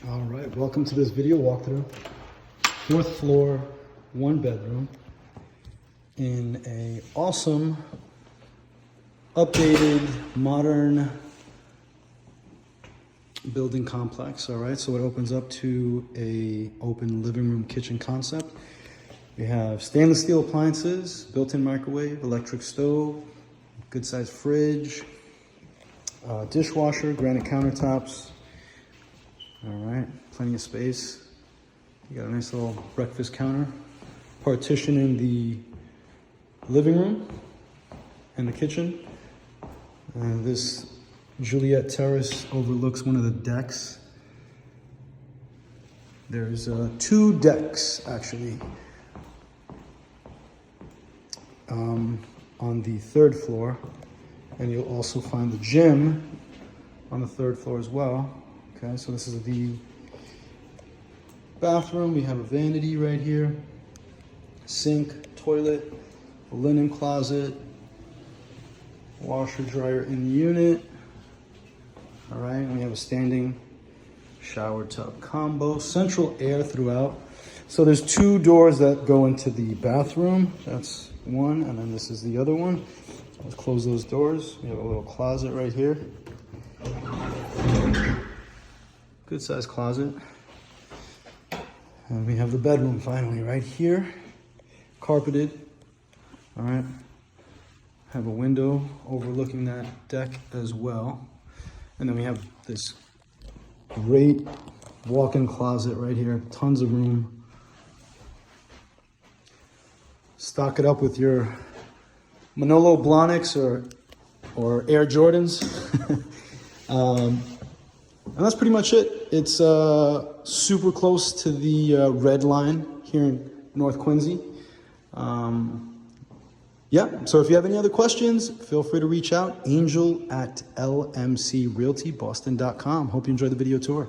All right, welcome to this video walkthrough. 4th floor, 1 bedroom in a awesome, updated, modern building complex. All right, so it opens up to a open living room kitchen concept. We have stainless steel appliances, built-in microwave, electric stove, good sized fridge, dishwasher, granite countertops. All right, plenty of space. You got a nice little breakfast counter, partition in the living room and the kitchen. This Juliet Terrace overlooks one of the decks. There's 2 decks actually on the 3rd floor, and you'll also find the gym on the 3rd floor as well. Okay, so this is the bathroom. We have a vanity right here, sink, toilet, a linen closet, washer dryer in the unit. All right, and we have a standing shower tub combo, central air throughout. So there's 2 doors that go into the bathroom. That's one, and then this is the other one. Let's close those doors. We have a little closet right here. Good sized closet. And we have the bedroom finally right here, carpeted. All right, have a window overlooking that deck as well. And then we have this great walk-in closet right here, tons of room. Stock it up with your Manolo Blahniks or Air Jordans. And that's pretty much it. It's super close to the red line here in North Quincy. Yeah, so if you have any other questions, feel free to reach out. Angel@lmcrealtyboston.com. Hope you enjoyed the video tour.